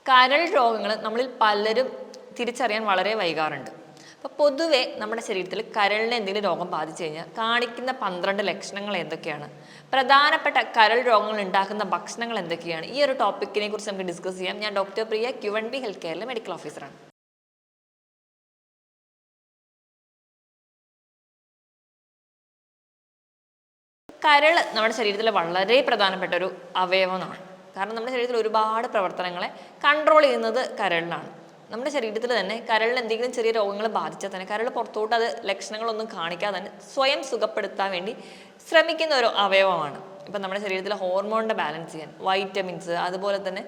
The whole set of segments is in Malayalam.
കരൾ രോഗങ്ങൾ നമ്മളിൽ പലരും തിരിച്ചറിയാൻ വളരെ വൈകാറുണ്ട്. അപ്പോൾ പൊതുവെ നമ്മുടെ ശരീരത്തിൽ കരളിന് എന്തെങ്കിലും രോഗം ബാധിച്ചു കഴിഞ്ഞാൽ കാണിക്കുന്ന 12 ലക്ഷണങ്ങൾ എന്തൊക്കെയാണ്, പ്രധാനപ്പെട്ട കരൾ രോഗങ്ങൾ ഉണ്ടാക്കുന്ന ഭക്ഷണങ്ങൾ എന്തൊക്കെയാണ്, ഈ ഒരു ടോപ്പിക്കിനെ കുറിച്ച് നമുക്ക് ഡിസ്കസ് ചെയ്യാം. ഞാൻ ഡോക്ടർ പ്രിയ, Q1B ഹെൽത്ത് കെയറിലെ മെഡിക്കൽ ഓഫീസറാണ്. കരൾ നമ്മുടെ ശരീരത്തിലെ വളരെ പ്രധാനപ്പെട്ട ഒരു അവയവമാണ്. കാരണം നമ്മുടെ ശരീരത്തിൽ ഒരുപാട് പ്രവർത്തനങ്ങളെ കൺട്രോൾ ചെയ്യുന്നത് കരളിലാണ്. നമ്മുടെ ശരീരത്തിൽ തന്നെ കരളിൽ എന്തെങ്കിലും ചെറിയ രോഗങ്ങൾ ബാധിച്ചാൽ തന്നെ കരൾ പുറത്തോട്ട് അത് ലക്ഷണങ്ങളൊന്നും കാണിക്കാതെ തന്നെ സ്വയം സുഖപ്പെടുത്താൻ വേണ്ടി ശ്രമിക്കുന്ന ഒരു അവയവമാണ്. ഇപ്പം നമ്മുടെ ശരീരത്തിലെ ഹോർമോണിൻ്റെ ബാലൻസ് ചെയ്യാൻ വൈറ്റമിൻസ്, അതുപോലെ തന്നെ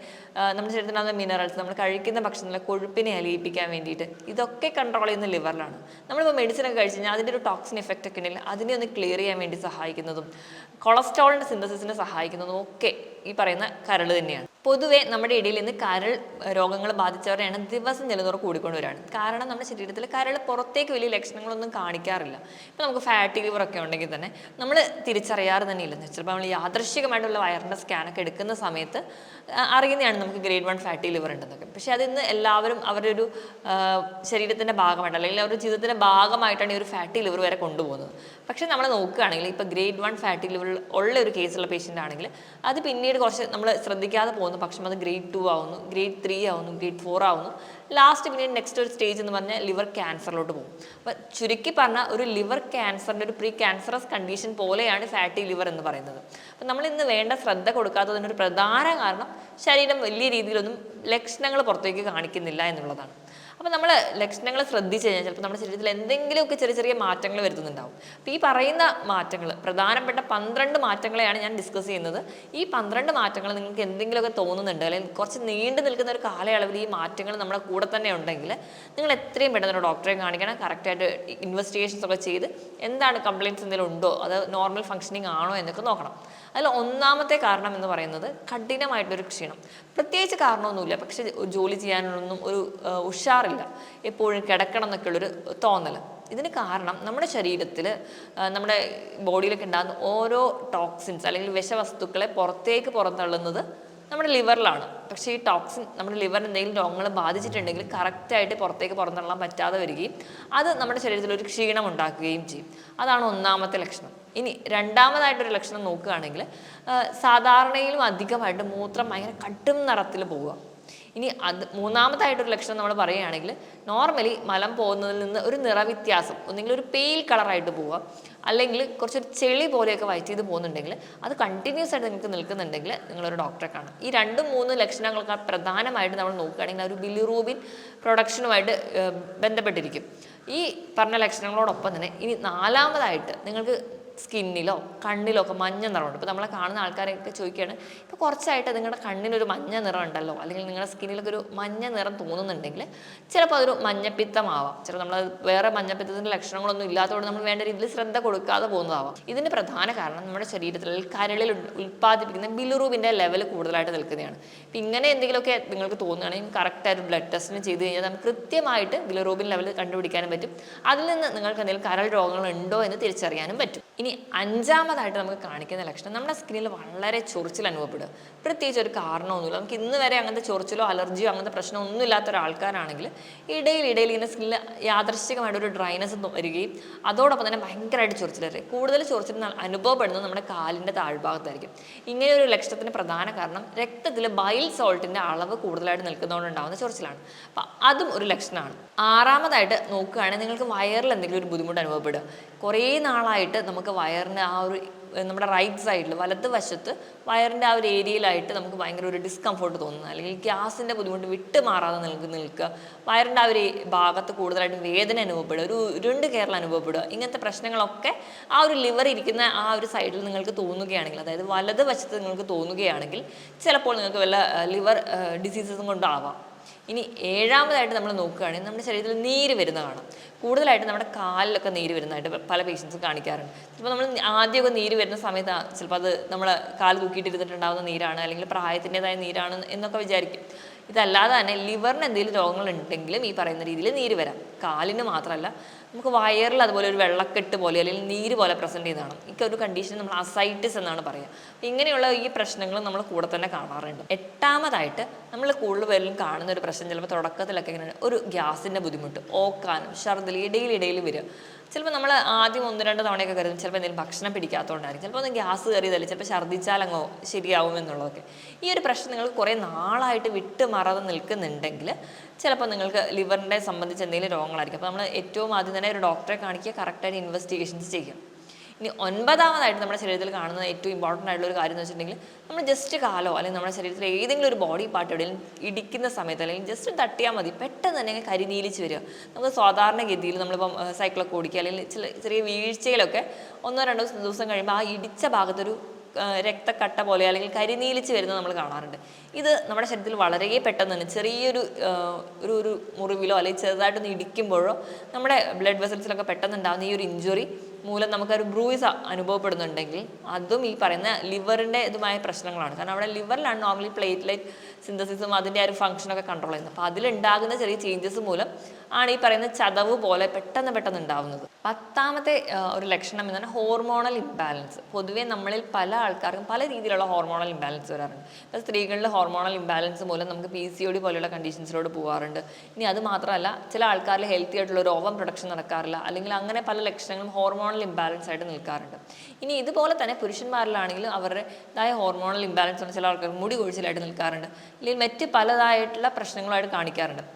നമ്മുടെ ശരീരത്തിലുള്ള മിനറൽസ്, നമ്മൾ കഴിക്കുന്ന ഭക്ഷണത്തിലെ കൊഴുപ്പിനെ അലിയിപ്പിക്കാൻ വേണ്ടിയിട്ട് ഇതൊക്കെ കൺട്രോൾ ചെയ്യുന്ന ലിവറിലാണ്. നമ്മളിപ്പോൾ മെഡിസിനൊക്കെ കഴിച്ച് കഴിഞ്ഞാൽ അതിൻ്റെ ഒരു ടോക്സിൻ ഇഫക്റ്റ് ഒക്കെ ഉണ്ടെങ്കിൽ അതിനെ ഒന്ന് ക്ലിയർ ചെയ്യാൻ വേണ്ടി സഹായിക്കുന്നതും കൊളസ്ട്രോളിൻ്റെ സിന്തസിസിനെ സഹായിക്കുന്നതും ഒക്കെ ഈ പറയുന്ന കരൾ തന്നെയാണ്. പൊതുവേ നമ്മുടെ ഇടയിൽ നിന്ന് കരൾ രോഗങ്ങൾ ബാധിച്ചവരുടെ എണ്ണം ദിവസം ചെല്ലുന്നവർ കൂടിക്കൊണ്ടുവരാണ്. കാരണം നമ്മുടെ ശരീരത്തിൽ കരൾ പുറത്തേക്ക് വലിയ ലക്ഷണങ്ങളൊന്നും കാണിക്കാറില്ല. ഇപ്പം നമുക്ക് ഫാറ്റി ലിവർ ഒക്കെ ഉണ്ടെങ്കിൽ തന്നെ നമ്മൾ തിരിച്ചറിയാറ് തന്നെ ഇല്ലെന്ന്. ചിലപ്പോൾ നമ്മൾ യാദൃശ്ചികമായിട്ടുള്ള വയറിൻ്റെ സ്കാനൊക്കെ എടുക്കുന്ന സമയത്ത് അറിയുന്നതാണ് നമുക്ക് ഗ്രേഡ് 1 ഫാറ്റി ലിവർ ഉണ്ടെന്നൊക്കെ. പക്ഷേ അതിന്ന് എല്ലാവരും അവരുടെ ഒരു ശരീരത്തിൻ്റെ ഭാഗമായിട്ട് അല്ലെങ്കിൽ അവരുടെ ജീവിതത്തിൻ്റെ ഭാഗമായിട്ടാണ് ഈ ഒരു ഫാറ്റി ലിവർ വരെ കൊണ്ടുപോകുന്നത്. പക്ഷേ നമ്മൾ നോക്കുകയാണെങ്കിൽ ഇപ്പോൾ ഗ്രേഡ് 1 ഫാറ്റി ലിവർ ഉള്ള ഒരു കേസുള്ള പേഷ്യൻ്റ് ആണെങ്കിൽ അത് പിന്നീട് കുറച്ച് നമ്മൾ ശ്രദ്ധിക്കാതെ പോകുന്നു. പക്ഷേ അത് ഗ്രേഡ് 2 ആവുന്നു, ഗ്രേഡ് 3 ആവുന്നു, ഗ്രേഡ് 4 ആവുന്നു. ലാസ്റ്റ് പിന്നീട് നെക്സ്റ്റ് ഒരു സ്റ്റേജ് എന്ന് പറഞ്ഞാൽ ലിവർ ക്യാൻസറിലോട്ട് പോകും. അപ്പോൾ ചുരുക്കി പറഞ്ഞാൽ ഒരു ലിവർ ക്യാൻസറിൻ്റെ ഒരു പ്രീ ക്യാൻസറസ് കണ്ടീഷൻ പോലെയാണ് ഫാറ്റി ലിവർ എന്ന് പറയുന്നത്. അപ്പം നമ്മൾ ഇന്ന് വേണ്ട ശ്രദ്ധ കൊടുക്കാത്തതിനൊരു പ്രധാന കാരണം ശരീരം വലിയ രീതിയിലൊന്നും ലക്ഷണങ്ങൾ പുറത്തേക്ക് കാണിക്കുന്നില്ല എന്നുള്ളതാണ്. അപ്പോൾ നമ്മൾ ലക്ഷണങ്ങൾ ശ്രദ്ധിച്ച് കഴിഞ്ഞാൽ ചിലപ്പോൾ നമ്മുടെ ശരീരത്തിൽ എന്തെങ്കിലുമൊക്കെ ചെറിയ ചെറിയ മാറ്റങ്ങൾ വരുത്തുന്നുണ്ടാവും. അപ്പോൾ ഈ പറയുന്ന മാറ്റങ്ങൾ, പ്രധാനപ്പെട്ട 12 മാറ്റങ്ങളെയാണ് ഞാൻ ഡിസ്കസ് ചെയ്യുന്നത്. ഈ 12 മാറ്റങ്ങൾ നിങ്ങൾക്ക് എന്തെങ്കിലുമൊക്കെ തോന്നുന്നുണ്ട്, അല്ലെങ്കിൽ കുറച്ച് നീണ്ടു നിൽക്കുന്ന ഒരു കാലയളവിൽ ഈ മാറ്റങ്ങൾ നമ്മുടെ കൂടെ തന്നെ ഉണ്ടെങ്കിൽ നിങ്ങൾ എത്രയും പെട്ടെന്ന് ഡോക്ടറെ കാണിക്കണം. കറക്റ്റായിട്ട് ഇൻവെസ്റ്റിഗേഷൻസ് ഒക്കെ ചെയ്ത് എന്താണ് കംപ്ലയിൻറ്റ്സ് എന്തെങ്കിലും ഉണ്ടോ, അത് നോർമൽ ഫങ്ഷനിങ് ആണോ എന്നൊക്കെ നോക്കണം. അതിൽ ഒന്നാമത്തെ കാരണം എന്ന് പറയുന്നത് കഠിനമായിട്ടൊരു ക്ഷീണം. പ്രത്യേകിച്ച് കാരണമൊന്നുമില്ല, പക്ഷെ ജോലി ചെയ്യാനൊന്നും ഒരു ഉഷാറില്ല, എപ്പോഴും കിടക്കണം എന്നൊക്കെയുള്ളൊരു തോന്നൽ. ഇതിന് കാരണം നമ്മുടെ ശരീരത്തിൽ, നമ്മുടെ ബോഡിയിലൊക്കെ ഉണ്ടാകുന്ന ഓരോ ടോക്സിൻസ് അല്ലെങ്കിൽ വിഷവസ്തുക്കളെ പുറന്തള്ളുന്നത് നമ്മുടെ ലിവറിലാണ്. പക്ഷേ ഈ ടോക്സിൻ നമ്മുടെ ലിവറിന് എന്തെങ്കിലും രോഗങ്ങൾ ബാധിച്ചിട്ടുണ്ടെങ്കിൽ കറക്റ്റായിട്ട് പുറത്തേക്ക് പുറന്തള്ളാൻ പറ്റാതെ വരികയും അത് നമ്മുടെ ശരീരത്തിൽ ഒരു ക്ഷീണം ഉണ്ടാക്കുകയും ചെയ്യും. അതാണ് ഒന്നാമത്തെ ലക്ഷണം. ഇനി രണ്ടാമതായിട്ടൊരു ലക്ഷണം നോക്കുകയാണെങ്കിൽ സാധാരണയിലും അധികമായിട്ട് മൂത്രം ഭയങ്കര കടും നിറത്തിൽ പോവുക. ഇനി അത് മൂന്നാമതായിട്ടൊരു ലക്ഷണം നമ്മൾ പറയുകയാണെങ്കിൽ നോർമലി മലം പോകുന്നതിൽ നിന്ന് ഒരു നിറവ്യത്യാസം, ഒന്നെങ്കിൽ ഒരു പെയിൽ കളറായിട്ട് പോവുക, അല്ലെങ്കിൽ കുറച്ചൊരു ചെളി പോലെയൊക്കെ വയറ്റ് ചെയ്ത് പോകുന്നുണ്ടെങ്കിൽ അത് കണ്ടിന്യൂസ് ആയിട്ട് നിങ്ങൾക്ക് നിൽക്കുന്നുണ്ടെങ്കിൽ നിങ്ങളൊരു ഡോക്ടറെ കാണാം. ഈ 2-3 ലക്ഷണങ്ങൾക്ക് പ്രധാനമായിട്ട് നമ്മൾ നോക്കുകയാണെങ്കിൽ ഒരു ബിലിറൂബിൻ പ്രൊഡക്ഷനുമായിട്ട് ബന്ധപ്പെട്ടിരിക്കും. ഈ പറഞ്ഞ ലക്ഷണങ്ങളോടൊപ്പം തന്നെ ഇനി നാലാമതായിട്ട് നിങ്ങൾക്ക് സ്കിന്നിലോ കണ്ണിലോ ഒക്കെ മഞ്ഞ നിറമുണ്ട്. ഇപ്പോൾ നമ്മളെ കാണുന്ന ആൾക്കാരൊക്കെ ചോദിക്കുകയാണ്, ഇപ്പോൾ കുറച്ചായിട്ട് നിങ്ങളുടെ കണ്ണിനൊരു മഞ്ഞ നിറം ഉണ്ടല്ലോ, അല്ലെങ്കിൽ നിങ്ങളുടെ സ്കിന്നിലൊക്കെ ഒരു മഞ്ഞ നിറം തോന്നുന്നുണ്ടെങ്കിൽ ചിലപ്പോൾ അതൊരു മഞ്ഞപ്പിത്തമാവാം. ചിലപ്പോൾ നമ്മൾ വേറെ മഞ്ഞപ്പിത്തത്തിൻ്റെ ലക്ഷണങ്ങളൊന്നും ഇല്ലാത്തതുകൊണ്ട് നമ്മൾ വേണ്ട രീതിയിൽ ശ്രദ്ധ കൊടുക്കാതെ പോകുന്നതാവാം. ഇതിന് പ്രധാന കാരണം നമ്മുടെ ശരീരത്തിൽ കരളിൽ ഉൽപ്പാദിപ്പിക്കുന്ന ബിലിറൂബിൻ്റെ ലെവൽ കൂടുതലായിട്ട് നിൽക്കുന്നതാണ്. ഇപ്പം ഇങ്ങനെ എന്തെങ്കിലുമൊക്കെ നിങ്ങൾക്ക് തോന്നുകയാണെങ്കിൽ കറക്റ്റായിട്ട് ബ്ലഡ് ടെസ്റ്റിന് ചെയ്ത് കഴിഞ്ഞാൽ നമുക്ക് കൃത്യമായിട്ട് ബിലിറൂബിൻ ലെവൽ കണ്ടുപിടിക്കാനും പറ്റും. അതിൽ നിന്ന് നിങ്ങൾക്ക് എന്തെങ്കിലും കരൾ രോഗങ്ങൾ ഉണ്ടോ എന്ന് തിരിച്ചറിയാനും പറ്റും. ഇനി അഞ്ചാമതായിട്ട് നമുക്ക് കാണിക്കുന്ന ലക്ഷണം നമ്മുടെ സ്കിന്നിൽ വളരെ ചൊറിച്ചിൽ അനുഭവപ്പെടുക. പ്രത്യേകിച്ച് ഒരു കാരണമൊന്നുമില്ല, നമുക്ക് ഇന്ന് വരെ അങ്ങനത്തെ ചൊറിച്ചിലോ അലർജിയോ അങ്ങനത്തെ പ്രശ്നം ഒന്നും ഇല്ലാത്ത ഒരാൾക്കാരാണെങ്കിൽ ഇടയിൽ ഇങ്ങനെ സ്കിന്നിൽ യാദൃശ്ചികമായിട്ടൊരു ഡ്രൈനസ് വരികയും അതോടൊപ്പം തന്നെ ഭയങ്കരമായിട്ട് ചൊറിച്ചിൽ വരിക. കൂടുതൽ ചൊറിച്ചിൽ അനുഭവപ്പെടുന്നത് നമ്മുടെ കാലിൻ്റെ താഴ്ഭാഗത്തായിരിക്കും. ഇങ്ങനെ ഒരു ലക്ഷണത്തിന് പ്രധാന കാരണം രക്തത്തിൽ ബൈൽ സോൾട്ടിൻ്റെ അളവ് കൂടുതലായിട്ട് നിൽക്കുന്നതുകൊണ്ടുണ്ടാകുന്ന ചൊറിച്ചിലാണ്. അപ്പം അതും ഒരു ലക്ഷണമാണ്. ആറാമതായിട്ട് നോക്കുകയാണെങ്കിൽ നിങ്ങൾക്ക് വയറിൽ എന്തെങ്കിലും ഒരു ബുദ്ധിമുട്ട് അനുഭവപ്പെടുക. കുറേ നാളായിട്ട് നമുക്ക് വയറിൻ്റെ ആ ഒരു നമ്മുടെ റൈറ്റ് സൈഡിൽ വലതുവശത്ത് വയറിൻ്റെ ആ ഒരു ഏരിയയിലായിട്ട് നമുക്ക് ഭയങ്കര ഒരു ഡിസ്കംഫോർട്ട് തോന്നുന്നത്, അല്ലെങ്കിൽ ഗ്യാസിൻ്റെ ബുദ്ധിമുട്ട് വിട്ടുമാറാതെ നിൽക്കുക, വയറിൻ്റെ ആ ഒരു ഭാഗത്ത് കൂടുതലായിട്ട് വേദന അനുഭവപ്പെടുക, ഒരു ഉരുണ്ട് കയറൽ അനുഭവപ്പെടുക, ഇങ്ങനത്തെ പ്രശ്നങ്ങളൊക്കെ ആ ഒരു ലിവർ ഇരിക്കുന്ന ആ ഒരു സൈഡിൽ നിങ്ങൾക്ക് തോന്നുകയാണെങ്കിൽ, അതായത് വലതുവശത്ത് നിങ്ങൾക്ക് തോന്നുകയാണെങ്കിൽ ചിലപ്പോൾ നിങ്ങൾക്ക് വല്ല ലിവർ ഡിസീസസും കൊണ്ടാവാം. ഇനി ഏഴാമതായിട്ട് നമ്മൾ നോക്കുകയാണെങ്കിൽ നമ്മുടെ ശരീരത്തിൽ നീര് വരുന്ന കാണാം. കൂടുതലായിട്ട് നമ്മുടെ കാലിലൊക്കെ നീര് വരുന്നതായിട്ട് പല പേഷ്യൻസും കാണിക്കാറുണ്ട്. ചിലപ്പോൾ നമ്മൾ ആദ്യമൊക്കെ നീര് വരുന്ന സമയത്ത് ചിലപ്പോൾ അത് നമ്മൾ കാല് തൂക്കിയിട്ടിരുന്നിട്ടുണ്ടാകുന്ന നീരാണ്, അല്ലെങ്കിൽ പ്രായത്തിൻ്റെതായ നീരാണ് എന്നൊക്കെ വിചാരിക്കും. ഇതല്ലാതെ തന്നെ ലിവറിന് എന്തെങ്കിലും രോഗങ്ങൾ ഉണ്ടെങ്കിലും ഈ പറയുന്ന രീതിയിൽ നീര് വരാം. കാലിന് മാത്രമല്ല നമുക്ക് വയറിൽ അതുപോലെ ഒരു വെള്ളക്കെട്ട് പോലെ അല്ലെങ്കിൽ നീര് പോലെ പ്രസൻറ്റ് ചെയ്യുന്നതാണ്. ഈ ഒരു കണ്ടീഷൻ നമ്മൾ അസൈറ്റിസ് എന്നാണ് പറയുക. ഇങ്ങനെയുള്ള ഈ പ്രശ്നങ്ങൾ നമ്മൾ കൂടെ തന്നെ കാണാറുണ്ട്. എട്ടാമതായിട്ട് നമ്മൾ കൂടുതൽ പേരിലും കാണുന്ന ഒരു പ്രശ്നം ചിലപ്പോൾ തുടക്കത്തിലൊക്കെ ഇങ്ങനെയാണ് ഒരു ഗ്യാസിൻ്റെ ബുദ്ധിമുട്ട്, ഓക്കാനം, ഛർദ്ദിൽ ഇടയിൽ വരിക. ചിലപ്പോൾ നമ്മൾ ആദ്യം 1-2 തവണയൊക്കെ കരുതും ചിലപ്പോൾ എന്തെങ്കിലും ഭക്ഷണം പിടിക്കാത്തതുകൊണ്ടായിരിക്കും, ചിലപ്പോൾ ഒന്ന് ഗ്യാസ് കയറിയതല്ലേ, ചിലപ്പോൾ ഛർദ്ദിച്ചാലങ്ങോ ശരിയാവും എന്നുള്ളതൊക്കെ. ഈ ഒരു പ്രശ്നം നിങ്ങൾക്ക് കുറേ നാളായിട്ട് വിട്ടുമാറാതെ നിൽക്കുന്നുണ്ടെങ്കിൽ ചിലപ്പോൾ നിങ്ങൾക്ക് ലിവറിനെ സംബന്ധിച്ച് എന്തെങ്കിലും രോഗങ്ങളായിരിക്കും. അപ്പോൾ നമ്മൾ ഏറ്റവും ആദ്യം തന്നെ ഒരു ഡോക്ടറെ കാണിക്കുക, കറക്റ്റായിട്ട് ഇൻവെസ്റ്റിഗേഷൻസ് ചെയ്യുക. ഇനി 9ാമതായിട്ട് നമ്മുടെ ശരീരത്തിൽ കാണുന്ന ഏറ്റവും ഇമ്പോർട്ടൻ്റ് ആയിട്ടുള്ള ഒരു കാര്യം എന്ന് വെച്ചിട്ടുണ്ടെങ്കിൽ നമ്മൾ ജസ്റ്റ് കാലോ അല്ലെങ്കിൽ നമ്മുടെ ശരീരത്തിൽ ഏതെങ്കിലും ഒരു ബോഡി പാർട്ട് എവിടെയും ഇടിക്കുന്ന സമയത്ത് അല്ലെങ്കിൽ ജസ്റ്റ് തട്ടിയാൽ മതി പെട്ടെന്ന് തന്നെ കരിനീലിച്ച് വരിക. നമുക്ക് സാധാരണഗതിയിൽ നമ്മളിപ്പം സൈക്കിളൊക്കെ ഓടിക്കുക അല്ലെങ്കിൽ ചെറിയ വീഴ്ചയിലൊക്കെ 1-2 ദിവസം കഴിയുമ്പോൾ ആ ഇടിച്ച ഭാഗത്തൊരു രക്തക്കട്ട പോലെ അല്ലെങ്കിൽ കരിനീലിച്ച് വരുന്നത് നമ്മൾ കാണാറുണ്ട്. ഇത് നമ്മുടെ ശരീരത്തിൽ വളരെ പെട്ടെന്ന് തന്നെ ചെറിയൊരു ഒരു മുറിവിലോ അല്ലെങ്കിൽ ചെറുതായിട്ടൊന്ന് ഇടിക്കുമ്പോഴോ നമ്മുടെ ബ്ലഡ് വെസൽസിലൊക്കെ പെട്ടെന്ന് ഉണ്ടാകുന്ന ഈ ഒരു ഇഞ്ചുറി മൂലം നമുക്കൊരു ബ്രൂയിസ് അനുഭവപ്പെടുന്നുണ്ടെങ്കിൽ അതും ഈ പറയുന്ന ലിവറിൻ്റെ ഇതുമായ പ്രശ്നങ്ങളാണ്. കാരണം അവിടെ ലിവറിലാണ് നോർമലി പ്ലേറ്റ്ലെറ്റ് സിന്തസിസും അതിൻ്റെ ആ ഒരു ഫംഗ്ഷനൊക്കെ കൺട്രോൾ ചെയ്യുന്നത്. അപ്പോൾ അതിലുണ്ടാകുന്ന ചെറിയ ചേഞ്ചസ് മൂലം ആണ് ഈ പറയുന്ന ചതവ് പോലെ പെട്ടെന്ന് ഉണ്ടാകുന്നത്. 10ാമത്തെ ഒരു ലക്ഷണം എന്ന് പറഞ്ഞാൽ ഹോർമോണൽ ഇംബാലൻസ്. പൊതുവേ നമ്മളിൽ പല ആൾക്കാർക്കും പല രീതിയിലുള്ള ഹോർമോണൽ ഇംബാലൻസ് വരാറുണ്ട്. ഇപ്പോൾ സ്ത്രീകളിൽ ഹോർമോണൽ ഇംബാലൻസ് മൂലം നമുക്ക് PCOD പോലെയുള്ള കണ്ടീഷൻസിലോട്ട് പോകാറുണ്ട്. ഇനി അത് മാത്രമല്ല ചില ആൾക്കാരിൽ ഹെൽത്തി ആയിട്ടുള്ള ഒരു ഓവം പ്രൊഡക്ഷൻ നടക്കാറില്ല, അല്ലെങ്കിൽ അങ്ങനെ പല ലക്ഷണങ്ങളും ഹോർമോണൽ ഇംബാലൻസ് ആയിട്ട് നിൽക്കാറുണ്ട്. ഇനി ഇതുപോലെ തന്നെ പുരുഷന്മാരിലാണെങ്കിലും അവരുടേതായ ഹോർമോണൽ ഇംബാലൻസ് ആണ്. ചില ആൾക്കാർ മുടി കൊഴിച്ചിലായിട്ട് നിൽക്കാറുണ്ട്, അല്ലെങ്കിൽ മറ്റ് പലതായിട്ടുള്ള പ്രശ്നങ്ങളായിട്ട് കാണിക്കാറുണ്ട്.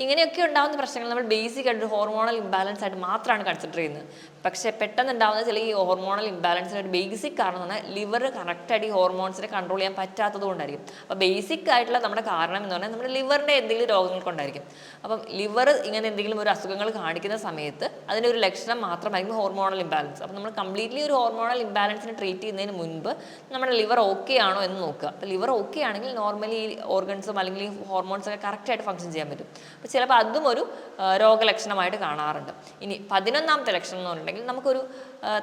ഇങ്ങനെയൊക്കെ ഉണ്ടാകുന്ന പ്രശ്നങ്ങൾ നമ്മൾ ബേസിക് ആയിട്ട് ഹോർമോണൽ ഇംബാലൻസ് ആയിട്ട് മാത്രമാണ് കൺസിഡർ ചെയ്യുന്നത്. പക്ഷേ പെട്ടെന്ന് ഉണ്ടാകുന്ന ചില ഈ ഹോർമോണൽ ഇംബാലൻസിന് ഒരു ബേസിക് കാരണം എന്ന് പറഞ്ഞാൽ ലിവർ കറക്റ്റായിട്ട് ഈ ഹോർമോൺസിനെ കൺട്രോൾ ചെയ്യാൻ പറ്റാത്തത് കൊണ്ടായിരിക്കും. അപ്പോൾ ബേസിക് ആയിട്ടുള്ള നമ്മുടെ കാരണം എന്ന് പറഞ്ഞാൽ നമ്മുടെ ലിവറിൻ്റെ എന്തെങ്കിലും രോഗങ്ങൾ കൊണ്ടായിരിക്കും. അപ്പം ലിവർ ഇങ്ങനെ എന്തെങ്കിലും ഒരു അസുഖങ്ങൾ കാണിക്കുന്ന സമയത്ത് അതിൻ്റെ ഒരു ലക്ഷണം മാത്രമായിരിക്കും ഹോർമോണൽ ഇംബാലൻസ്. അപ്പോൾ നമ്മൾ കംപ്ലീറ്റ്ലി ഒരു ഹോർമോണൽ ഇംബാലൻസിനെ ട്രീറ്റ് ചെയ്യുന്നതിന് മുൻപ് നമ്മുടെ ലിവർ ഓക്കെ ആണോ എന്ന് നോക്കുക. അപ്പോൾ ലിവർ ഓക്കെ ആണെങ്കിൽ നോർമലി ഈ ഓർഗൻസും അല്ലെങ്കിൽ ഈ ഹോർമോൺസൊക്കെ കറക്റ്റായിട്ട് ഫംഗ്ഷൻ ചെയ്യാൻ പറ്റും. അപ്പോൾ ചിലപ്പോൾ അതും ഒരു രോഗലക്ഷണമായിട്ട് കാണാറുണ്ട്. ഇനി 11ാമത്തെ ലക്ഷണം എന്ന് പറഞ്ഞിട്ടുണ്ടെങ്കിൽ നമുക്കൊരു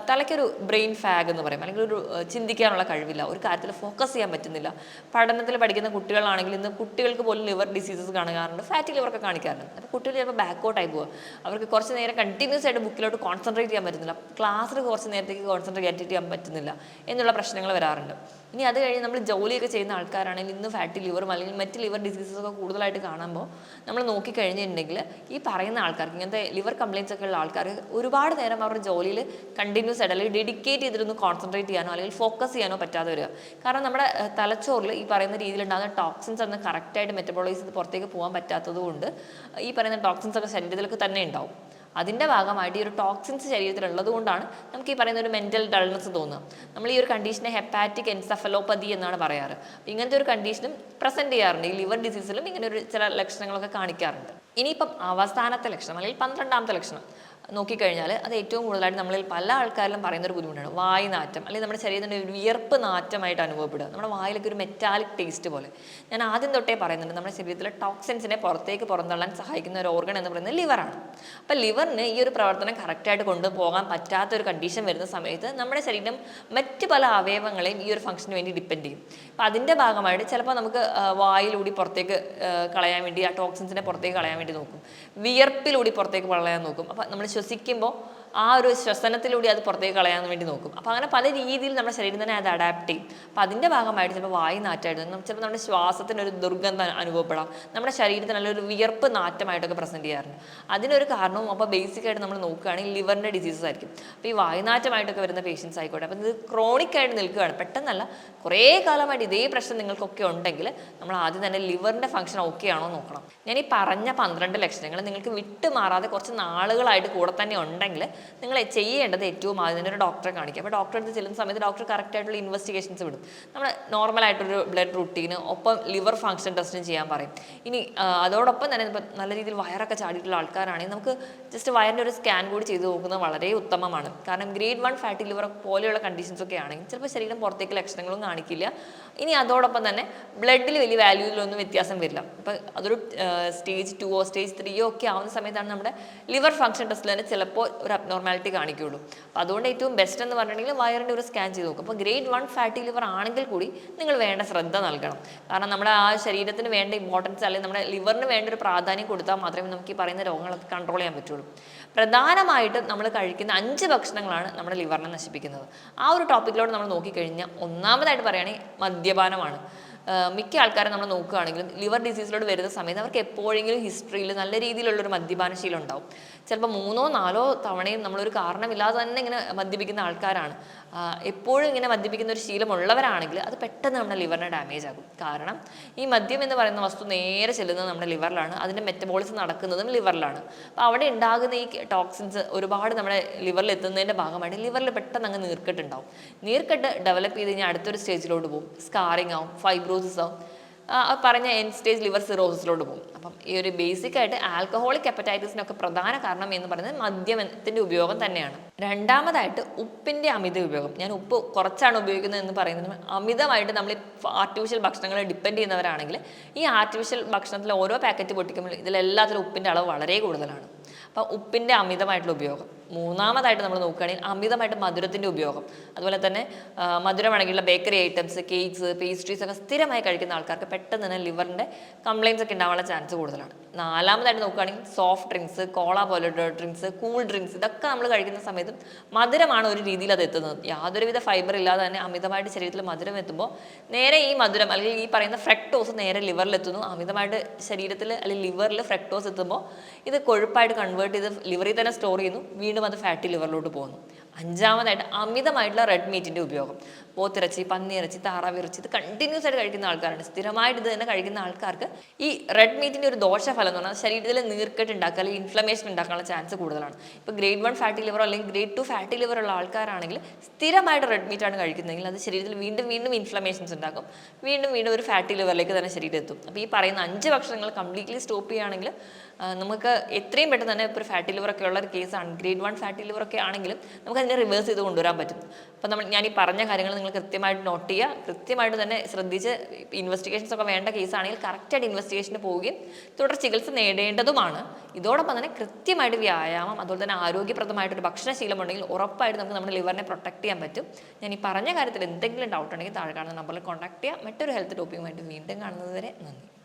തലയ്ക്കൊരു ബ്രെയിൻ ഫാഗ് എന്ന് പറയും, അല്ലെങ്കിൽ ഒരു ചിന്തിക്കാനുള്ള കഴിവില്ല, ഒരു കാര്യത്തിൽ ഫോക്കസ് ചെയ്യാൻ പറ്റുന്നില്ല. പഠനത്തിൽ പഠിക്കുന്ന കുട്ടികളാണെങ്കിൽ ഇന്ന് കുട്ടികൾക്ക് പോലും ലിവർ ഡിസീസസ് കാണാറുണ്ട്, ഫാറ്റി ലിവറൊക്കെ കാണിക്കാറുണ്ട്. അപ്പോൾ കുട്ടികൾ ചിലപ്പോൾ ബാക്കൗട്ടായി പോവുക, അവർക്ക് കുറച്ച് നേരം കണ്ടിന്യൂസ് ആയിട്ട് ബുക്കിലോട്ട് കോൺസെൻട്രേറ്റ് ചെയ്യാൻ പറ്റുന്നില്ല, ക്ലാസ്സിൽ കുറച്ച് നേരത്തേക്ക് കോൺസെൻട്രേറ്റ് ചെയ്യാൻ പറ്റുന്നില്ല എന്നുള്ള പ്രശ്നങ്ങൾ വരാറുണ്ട്. ഇനി അത് കഴിഞ്ഞ് നമ്മൾ ജോലിയൊക്കെ ചെയ്യുന്ന ആൾക്കാരാണെങ്കിൽ ഇന്ന് ഫാറ്റി ലിവറും അല്ലെങ്കിൽ മറ്റ് ലിവർ ഡിസീസസൊക്കെ കൂടുതലായിട്ട് കാണുമ്പോൾ നമ്മൾ നോക്കിക്കഴിഞ്ഞിട്ടുണ്ടെങ്കിൽ ഈ പറയുന്ന ആൾക്കാർക്ക് ഇങ്ങനത്തെ ലിവർ കംപ്ലയിൻസ് ഒക്കെ ഉള്ള ആൾക്കാർക്ക് ഒരുപാട് നേരം അവരുടെ ജോലിയിൽ കണ്ടിന്യൂസ് ആയിട്ട് അല്ലെങ്കിൽ ഡെഡിക്കേറ്റ് ചെയ്തിട്ടൊന്ന് കോൺസെൻട്രേറ്റ് ചെയ്യാനോ അല്ലെങ്കിൽ ഫോക്കസ് ചെയ്യാനോ പറ്റാതെ വരിക. കാരണം നമ്മുടെ തലച്ചോറിൽ ഈ പറയുന്ന രീതിയിലുണ്ടാകുന്ന ടോക്സിൻസ് ഒന്ന് കറക്റ്റായിട്ട് മെറ്റബോളൈസ് ചെയ്ത് പുറത്തേക്ക് പോകാൻ പറ്റാത്തത് കൊണ്ട് ഈ പറയുന്ന ടോക്സിൻസ് ഒക്കെ ശരീരത്തിലൊക്കെ തന്നെ ഉണ്ടാവും. അതിൻ്റെ ഭാഗമായിട്ട് ഈ ഒരു ടോക്സിൻസ് ശരീരത്തിലുള്ളത് കൊണ്ടാണ് നമുക്ക് ഈ പറയുന്ന ഒരു മെൻ്റൽ ഡൾനെസ് തോന്നുക. നമ്മൾ ഈ ഒരു കണ്ടീഷനെ ഹെപ്പാറ്റിക് എൻസെഫലോപ്പതി എന്നാണ് പറയാറ്. ഇങ്ങനത്തെ ഒരു കണ്ടീഷനും പ്രസൻറ്റ് ചെയ്യാറുണ്ട്. ഈ ലിവർ ഡിസീസിലും ഇങ്ങനെ ഒരു ചില ലക്ഷണങ്ങളൊക്കെ കാണിക്കാറുണ്ട്. ഇനിയിപ്പം അവസാനത്തെ ലക്ഷണം അല്ലെങ്കിൽ 12ാമത്തെ ലക്ഷണം നോക്കിക്കഴിഞ്ഞാൽ അത് ഏറ്റവും കൂടുതലായിട്ട് നമ്മളിൽ പല ആൾക്കാരിലും പറയുന്ന ഒരു ബുദ്ധിമുട്ടാണ് വായു നാറ്റം, അല്ലെങ്കിൽ നമ്മുടെ ശരീരത്തിൻ്റെ ഒരു വിയർപ്പ് നാറ്റമായിട്ട് അനുഭവപ്പെടുക. നമ്മുടെ വായിലൊക്കെ ഒരു മെറ്റാലിക് ടേസ്റ്റ് പോലെ. ഞാൻ ആദ്യം തൊട്ടേ പറയുന്നുണ്ട് നമ്മുടെ ശരീരത്തിലെ ടോക്സിൻസിനെ പുറത്തേക്ക് പുറന്തള്ളാൻ സഹായിക്കുന്ന ഒരു ഓർഗൻ എന്ന് പറയുന്നത് ലിവറാണ്. അപ്പോൾ ലിവറിന് ഈ ഒരു പ്രവർത്തനം കറക്റ്റായിട്ട് കൊണ്ടുപോകാൻ പറ്റാത്ത ഒരു കണ്ടീഷൻ വരുന്ന സമയത്ത് നമ്മുടെ ശരീരം മറ്റ് പല അവയവങ്ങളെയും ഈ ഒരു ഫംഗ്ഷന് വേണ്ടി ഡിപ്പെൻഡ് ചെയ്യും. അപ്പോൾ അതിൻ്റെ ഭാഗമായിട്ട് ചിലപ്പോൾ നമുക്ക് വായിലൂടെ പുറത്തേക്ക് കളയാൻ വേണ്ടി ആ ടോക്സിൻസിനെ പുറത്തേക്ക് കളയാൻ വേണ്ടി നോക്കും, വിയർപ്പിലൂടെ പുറത്തേക്ക് കളയാൻ നോക്കും. അപ്പോൾ നമ്മൾ ശ്വസിക്കുമ്പോൾ ആ ഒരു ശ്വസനത്തിലൂടെ അത് പുറത്തേക്ക് കളയാൻ വേണ്ടി നോക്കും. അപ്പോൾ അങ്ങനെ പല രീതിയിൽ നമ്മുടെ ശരീരം തന്നെ അത് അഡാപ്റ്റ് ചെയ്യും. അപ്പോൾ അതിൻ്റെ ഭാഗമായിട്ട് ചിലപ്പോൾ വായു നാറ്റമായിട്ട് ചിലപ്പോൾ നമ്മുടെ ശ്വാസത്തിനൊരു ദുർഗന്ധം അനുഭവപ്പെടാം, നമ്മുടെ ശരീരത്തിന് നല്ലൊരു വിയർപ്പ് നാറ്റമായിട്ടൊക്കെ പ്രസൻറ്റ് ചെയ്യാറുണ്ട്. അതിനൊരു കാരണവും അപ്പോൾ ബേസിക്കായിട്ട് നമ്മൾ നോക്കുകയാണെങ്കിൽ ലിവറിൻ്റെ ഡിസീസസ് ആയിരിക്കും. അപ്പോൾ ഈ വായുനാറ്റമായിട്ടൊക്കെ വരുന്ന പേഷ്യൻസ് ആയിക്കോട്ടെ, അപ്പോൾ ഇത് ക്രോണിക്കായിട്ട് നിൽക്കുകയാണ്, പെട്ടെന്നല്ല കുറേ കാലമായിട്ട് ഇതേ പ്രശ്നം നിങ്ങൾക്കൊക്കെ ഉണ്ടെങ്കിൽ നമ്മൾ ആദ്യം തന്നെ ലിവറിൻ്റെ ഫംഗ്ഷൻ ഓക്കെ ആണോ നോക്കണം. ഞാൻ ഈ പറഞ്ഞ 12 ലക്ഷണങ്ങൾ നിങ്ങൾക്ക് വിട്ടുമാറാതെ കുറച്ച് നാളുകളായിട്ട് കൂടെ തന്നെ ഉണ്ടെങ്കിൽ നിങ്ങൾ ചെയ്യേണ്ടത് ഏറ്റവും ആദ്യം തന്നെ ഒരു ഡോക്ടറെ കാണിക്കുക. അപ്പോൾ ഡോക്ടറെ അടുത്ത് ചെല്ലുന്ന സമയത്ത് ഡോക്ടർ കറക്റ്റായിട്ടുള്ള ഇൻവെസ്റ്റിഗേഷൻസ് വിടും. നമ്മൾ നോർമലായിട്ടൊരു ബ്ലഡ് റുട്ടീന് ഒപ്പം ലിവർ ഫംഗ്ഷൻ ടെസ്റ്റും ചെയ്യാൻ പറയും. ഇനി അതോടൊപ്പം തന്നെ ഇപ്പോൾ നല്ല രീതിയിൽ വയറൊക്കെ ചാടിയിട്ടുള്ള ആൾക്കാരാണെങ്കിൽ നമുക്ക് ജസ്റ്റ് വയറിൻ്റെ ഒരു സ്കാൻ കൂടി ചെയ്ത് നോക്കുന്നത് വളരെ ഉത്തമമാണ്. കാരണം ഗ്രേഡ് 1 ഫാറ്റി ലിവർ പോലെയുള്ള കണ്ടീഷൻസൊക്കെ ആണെങ്കിൽ ചിലപ്പോൾ ശരീരം പുറത്തേക്ക് ലക്ഷണങ്ങളും കാണിക്കില്ല. ഇനി അതോടൊപ്പം തന്നെ ബ്ലഡിൽ വലിയ വാല്യൂസിലൊന്നും വ്യത്യാസം വരില്ല. അപ്പോൾ അതൊരു സ്റ്റേജ് 2 സ്റ്റേജ് 3 ഒക്കെ ആവുന്ന സമയത്താണ് നമ്മുടെ ലിവർ ഫംഗ്ഷൻ ടെസ്റ്റിൽ തന്നെ ചിലപ്പോൾ ഒരു അബ്നോർമാലിറ്റി കാണിക്കുകയുള്ളൂ. അപ്പോൾ അതുകൊണ്ട് ഏറ്റവും ബെസ്റ്റ് എന്ന് പറഞ്ഞിട്ടുണ്ടെങ്കിൽ വയറിൻ്റെ ഒരു സ്കാൻ ചെയ്ത് നോക്കും. അപ്പോൾ ഗ്രേഡ് 1 ഫാറ്റി ലിവർ ആണെങ്കിൽ കൂടി നിങ്ങൾ വേണ്ട ശ്രദ്ധ നൽകണം. കാരണം നമ്മുടെ ആ ശരീരത്തിന് വേണ്ട ഇമ്പോർട്ടൻസ് അല്ലെങ്കിൽ നമ്മുടെ ലിവറിന് വേണ്ട ഒരു പ്രാധാന്യം കൊടുത്താൽ മാത്രമേ നമുക്ക് ഈ പറയുന്ന രോഗങ്ങളൊക്കെ കൺട്രോൾ ചെയ്യാൻ പറ്റുള്ളൂ. പ്രധാനമായിട്ടും നമ്മൾ കഴിക്കുന്ന 5 ഭക്ഷണങ്ങളാണ് നമ്മുടെ ലിവറിനെ നശിപ്പിക്കുന്നത്. ആ ഒരു ടോപ്പിക്കിലോട്ട് നമ്മൾ നോക്കിക്കഴിഞ്ഞാൽ ഒന്നാമതായിട്ട് പറയുകയാണെങ്കിൽ മദ്യപാനമാണ്. മിക്ക ആൾക്കാരും നമ്മൾ നോക്കുകയാണെങ്കിലും ലിവർ ഡിസീസിലോട്ട് വരുന്ന സമയത്ത് അവർക്ക് എപ്പോഴെങ്കിലും ഹിസ്റ്ററിയിൽ നല്ല രീതിയിലുള്ളൊരു മദ്യപാനശീലം ഉണ്ടാവും. ചിലപ്പോൾ 3 4 തവണയും നമ്മളൊരു കാരണമില്ലാതെ തന്നെ ഇങ്ങനെ മദ്യപിക്കുന്ന ആൾക്കാരാണ്. എപ്പോഴും ഇങ്ങനെ മദ്യപിക്കുന്ന ഒരു ശീലമുള്ളവരാണെങ്കിൽ അത് പെട്ടെന്ന് നമ്മുടെ ലിവറിനെ ഡാമേജ് ആകും. കാരണം ഈ മദ്യം എന്ന് പറയുന്ന വസ്തു നേരെ ചെല്ലുന്നത് നമ്മുടെ ലിവറിലാണ്, അതിൻ്റെ മെറ്റബോളിസം നടക്കുന്നതും ലിവറിലാണ്. അപ്പോൾ അവിടെ ഉണ്ടാകുന്ന ഈ ടോക്സിൻസ് ഒരുപാട് നമ്മുടെ ലിവറിൽ എത്തുന്നതിൻ്റെ ഭാഗമായിട്ട് ലിവറിൽ പെട്ടെന്ന് അങ്ങ് നീർക്കെട്ടുണ്ടാവും. നീർക്കെട്ട് ഡെവലപ്പ് ചെയ്ത് കഴിഞ്ഞാൽ അടുത്തൊരു സ്റ്റേജിലോട്ട് പോകും, സ്കാറിങ് ആവും, ഫൈബ്രോസിസ് ആവും, പറഞ്ഞ എൻഡ് സ്റ്റേജ് ലിവർ സിറോസിസിലോട്ട് പോകും. അപ്പം ഈ ഒരു ബേസിക് ആയിട്ട് ആൽക്കഹോളിക് ഹെപ്പറ്റൈറ്റിസിനൊക്കെ പ്രധാന കാരണം എന്ന് പറയുന്നത് മദ്യത്തിൻ്റെ ഉപയോഗം തന്നെയാണ്. രണ്ടാമതായിട്ട് ഉപ്പിൻ്റെ അമിത ഉപയോഗം. ഞാൻ ഉപ്പ് കുറച്ചാണ് ഉപയോഗിക്കുന്നത് എന്ന് പറയുന്നത് അമിതമായിട്ട് നമ്മൾ ആർട്ടിഫിഷ്യൽ ഭക്ഷണങ്ങളെ ഡിപ്പെൻഡ് ചെയ്യുന്നവരാണെങ്കിൽ ഈ ആർട്ടിഫിഷ്യൽ ഭക്ഷണത്തിൽ ഓരോ പാക്കറ്റ് പൊട്ടിക്കുമ്പോൾ ഇതിലെല്ലാത്തിലും ഉപ്പിൻ്റെ അളവ് വളരെ കൂടുതലാണ്. അപ്പോൾ ഉപ്പിൻ്റെ അമിതമായിട്ടുള്ള ഉപയോഗം. മൂന്നാമതായിട്ട് നമ്മൾ നോക്കുകയാണെങ്കിൽ അമിതമായിട്ട് മധുരത്തിൻ്റെ ഉപയോഗം. അതുപോലെ തന്നെ മധുരമാണെങ്കിലുള്ള ബേക്കറി ഐറ്റംസ്, കേക്ക്സ്, പേസ്ട്രീസ് ഒക്കെ സ്ഥിരമായി കഴിക്കുന്ന ആൾക്കാർക്ക് പെട്ടെന്ന് തന്നെ ലിവറിൻ്റെ കംപ്ലയിൻസ് ഒക്കെ ഉണ്ടാവാനുള്ള ചാൻസ് കൂടുതലാണ്. നാലാമതായിട്ട് നോക്കുകയാണെങ്കിൽ സോഫ്റ്റ് ഡ്രിങ്ക്സ്, കോള പോലുള്ള ഡ്രിങ്ക്സ്, കൂൾ ഡ്രിങ്ക്സ്, ഇതൊക്കെ നമ്മൾ കഴിക്കുന്ന സമയത്തും മധുരമാണ് ഒരു രീതിയിൽ അത് എത്തുന്നത്. യാതൊരുവിധ ഫൈബർ ഇല്ലാതെ തന്നെ അമിതമായിട്ട് ശരീരത്തിൽ മധുരം എത്തുമ്പോൾ നേരെ ഈ മധുരം അല്ലെങ്കിൽ ഈ പറയുന്ന ഫ്രക്ടോസ് നേരെ ലിവറിലെത്തുന്നു. അമിതമായിട്ട് ശരീരത്തിൽ അല്ലെങ്കിൽ ലിവറിൽ ഫ്രക്ടോസ് എത്തുമ്പോൾ ഇത് കൊഴുപ്പായിട്ട് കൺവേർട്ട് ചെയ്ത് ലിവറിൽ തന്നെ സ്റ്റോർ ചെയ്യുന്നു, വീണ്ടും അത് ഫാറ്റി ലിവറിലോട്ട് പോകുന്നു. അഞ്ചാമതായിട്ട് അമിതമായിട്ടുള്ള റെഡ് മീറ്റിൻ്റെ ഉപയോഗം. പോത്തിറച്ചി, പന്നിയിറച്ചി, താറാവിറച്ചി ഇത് കണ്ടിന്യൂസ് ആയിട്ട് കഴിക്കുന്ന ആൾക്കാരാണ്. സ്ഥിരമായിട്ട് ഇത് തന്നെ കഴിക്കുന്ന ആൾക്കാർക്ക് ഈ റെഡ് മീറ്റിൻ്റെ ഒരു ദോഷഫലം എന്ന് പറഞ്ഞാൽ ശരീരത്തിൽ നീർക്കെട്ട് ഉണ്ടാക്കുക അല്ലെങ്കിൽ ഇൻഫ്ലമേഷൻ ഉണ്ടാക്കാനുള്ള ചാൻസ് കൂടുതലാണ്. ഇപ്പോൾ ഗ്രേഡ് 1 ഫാറ്റി ലിവറോ അല്ലെങ്കിൽ ഗ്രേഡ് 2 ഫാറ്റി ലിവർ ഉള്ള ആൾക്കാരാണെങ്കിൽ സ്ഥിരമായിട്ട് റെഡ് മീറ്റാണ് കഴിക്കുന്നതെങ്കിൽ അത് ശരീരത്തിൽ വീണ്ടും വീണ്ടും ഇൻഫ്ലമേഷൻസ് ഉണ്ടാക്കും, വീണ്ടും വീണ്ടും ഒരു ഫാറ്റി ലിവറിലേക്ക് തന്നെ ശരീരം എത്തും. അപ്പോൾ ഈ പറയുന്ന 5 ഭക്ഷണങ്ങൾ കംപ്ലീറ്റ്ലി സ്റ്റോപ്പ് ചെയ്യുകയാണെങ്കിൽ നമുക്ക് എത്രയും പെട്ടെന്ന് തന്നെ ഇപ്പോൾ ഒരു ഫാറ്റി ലിവറൊക്കെ ഉള്ള ഒരു കേസാണ്, ഗ്രേഡ് 1 ഫാറ്റി ലിവറൊക്കെ ആണെങ്കിലും നമുക്ക് അതിനെ റിവേഴ്സ് ചെയ്ത് കൊണ്ടുവരാൻ പറ്റും. അപ്പോൾ ഞാൻ ഈ പറഞ്ഞ കാര്യങ്ങൾ നിങ്ങൾ കൃത്യമായിട്ട് നോട്ട് ചെയ്യുക, കൃത്യമായിട്ട് തന്നെ ശ്രദ്ധിച്ച് ഇൻവെസ്റ്റിഗേഷൻസ് ഒക്കെ വേണ്ട കേസാണെങ്കിൽ കറക്റ്റായിട്ട് ഇൻവെസ്റ്റിഗേഷന് പോവുകയും തുടർ ചികിത്സ നേടേണ്ടതുമാണ്. ഇതോടൊപ്പം തന്നെ കൃത്യമായിട്ട് വ്യായാമം, അതുപോലെ തന്നെ ആരോഗ്യപ്രദമായിട്ടൊരു ഭക്ഷണശീലം ഉണ്ടെങ്കിൽ ഉറപ്പായിട്ട് നമുക്ക് നമ്മുടെ ലിവറിനെ പ്രൊട്ടക്ട് ചെയ്യാൻ പറ്റും. ഞാൻ ഈ പറഞ്ഞ കാര്യത്തിൽ എന്തെങ്കിലും ഡൗട്ട് ഉണ്ടെങ്കിൽ താഴെ കാണുന്ന നമ്പറിൽ കോൺടാക്ട് ചെയ്യുക. മറ്റൊരു ഹെൽത്ത് ടോപ്പിക്കുമായിട്ട് വീണ്ടും കാണുന്നത് വരെ നന്ദി.